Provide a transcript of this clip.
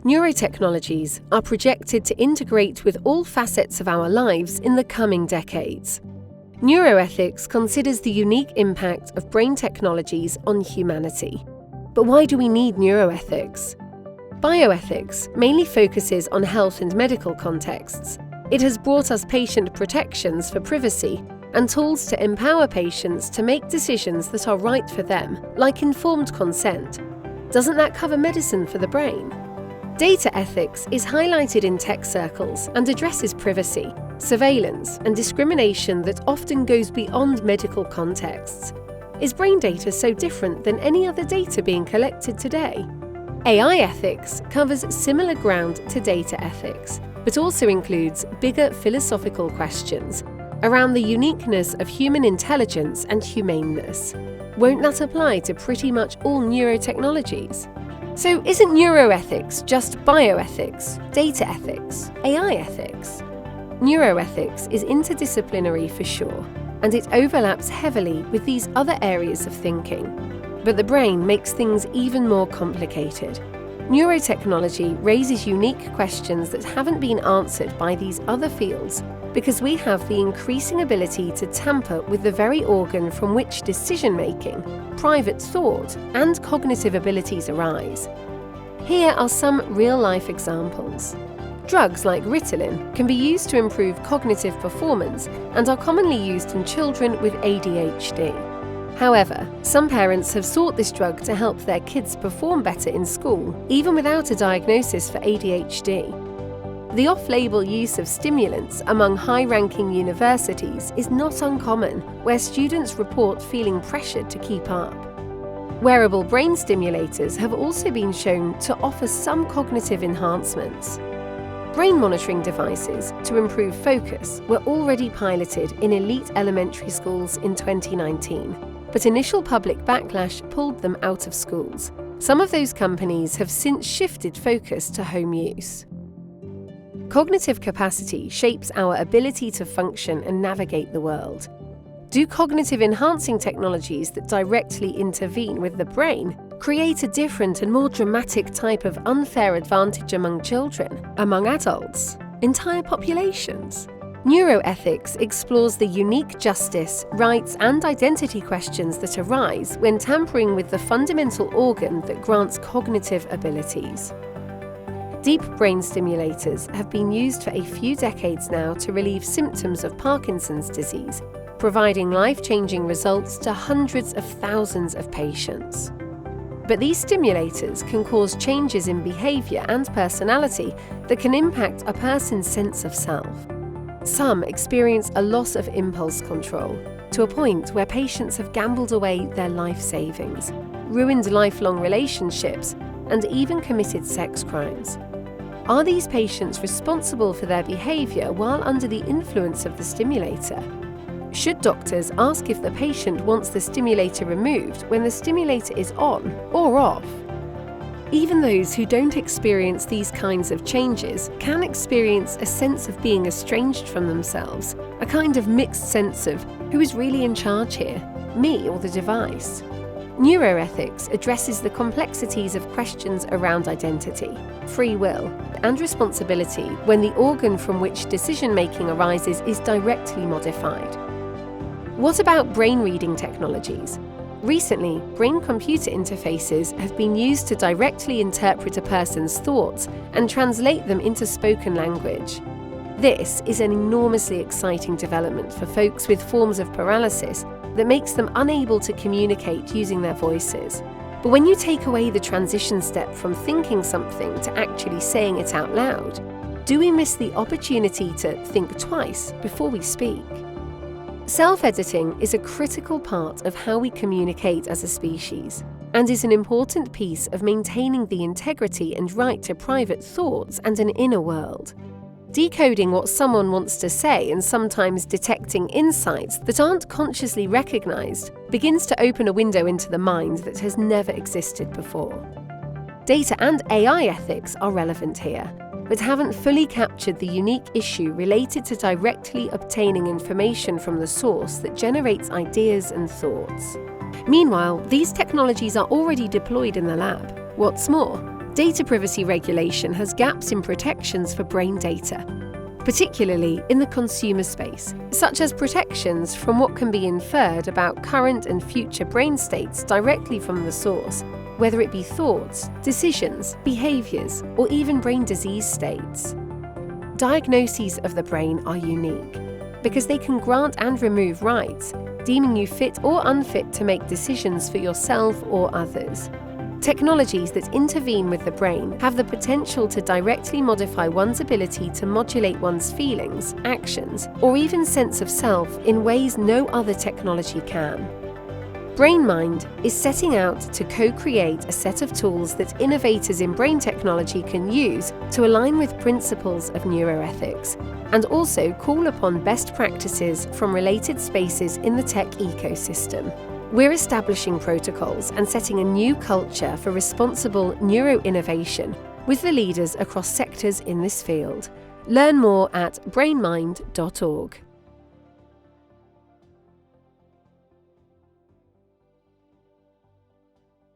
Neurotechnologies are projected to integrate with all facets of our lives in the coming decades. Neuroethics considers the unique impact of brain technologies on humanity. But why do we need neuroethics? Bioethics mainly focuses on health and medical contexts. It has brought us patient protections for privacy and tools to empower patients to make decisions that are right for them, like informed consent. Doesn't that cover medicine for the brain? Data ethics is highlighted in tech circles and addresses privacy, surveillance, and discrimination that often goes beyond medical contexts. Is brain data so different than any other data being collected today? AI ethics covers similar ground to data ethics, but also includes bigger philosophical questions around the uniqueness of human intelligence and humaneness. Won't that apply to pretty much all neurotechnologies? So isn't neuroethics just bioethics, data ethics, AI ethics? Neuroethics is interdisciplinary for sure, and it overlaps heavily with these other areas of thinking. But the brain makes things even more complicated. Neurotechnology raises unique questions that haven't been answered by these other fields because we have the increasing ability to tamper with the very organ from which decision-making, private thought, and cognitive abilities arise. Here are some real-life examples. Drugs like Ritalin can be used to improve cognitive performance and are commonly used in children with ADHD. However, some parents have sought this drug to help their kids perform better in school, even without a diagnosis for ADHD. The off-label use of stimulants among high-ranking universities is not uncommon, where students report feeling pressured to keep up. Wearable brain stimulators have also been shown to offer some cognitive enhancements. Brain monitoring devices to improve focus were already piloted in elite elementary schools in 2019, but initial public backlash pulled them out of schools. Some of those companies have since shifted focus to home use. Cognitive capacity shapes our ability to function and navigate the world. Do cognitive enhancing technologies that directly intervene with the brain create a different and more dramatic type of unfair advantage among children, among adults, entire populations? Neuroethics explores the unique justice, rights, and identity questions that arise when tampering with the fundamental organ that grants cognitive abilities. Deep brain stimulators have been used for a few decades now to relieve symptoms of Parkinson's disease, providing life-changing results to hundreds of thousands of patients. But these stimulators can cause changes in behavior and personality that can impact a person's sense of self. Some experience a loss of impulse control, to a point where patients have gambled away their life savings, ruined lifelong relationships, and even committed sex crimes. Are these patients responsible for their behavior while under the influence of the stimulator? Should doctors ask if the patient wants the stimulator removed when the stimulator is on or off? Even those who don't experience these kinds of changes can experience a sense of being estranged from themselves, a kind of mixed sense of who is really in charge here, me or the device. Neuroethics addresses the complexities of questions around identity, free will, and responsibility when the organ from which decision-making arises is directly modified. What about brain-reading technologies? Recently, brain-computer interfaces have been used to directly interpret a person's thoughts and translate them into spoken language. This is an enormously exciting development for folks with forms of paralysis that makes them unable to communicate using their voices. But when you take away the transition step from thinking something to actually saying it out loud, do we miss the opportunity to think twice before we speak? Self-editing is a critical part of how we communicate as a species, and is an important piece of maintaining the integrity and right to private thoughts and an inner world. Decoding what someone wants to say and sometimes detecting insights that aren't consciously recognized begins to open a window into the mind that has never existed before. Data and AI ethics are relevant here, but haven't fully captured the unique issue related to directly obtaining information from the source that generates ideas and thoughts. Meanwhile, these technologies are already deployed in the lab. What's more, Data privacy regulation has gaps in protections for brain data, particularly in the consumer space, such as protections from what can be inferred about current and future brain states directly from the source, whether it be thoughts, decisions, behaviors, or even brain disease states. Diagnoses of the brain are unique because they can grant and remove rights, deeming you fit or unfit to make decisions for yourself or others. Technologies that intervene with the brain have the potential to directly modify one's ability to modulate one's feelings, actions, or even sense of self in ways no other technology can. BrainMind is setting out to co-create a set of tools that innovators in brain technology can use to align with principles of neuroethics, and also call upon best practices from related spaces in the tech ecosystem. We're establishing protocols and setting a new culture for responsible neuro-innovation with the leaders across sectors in this field. Learn more at brainmind.org.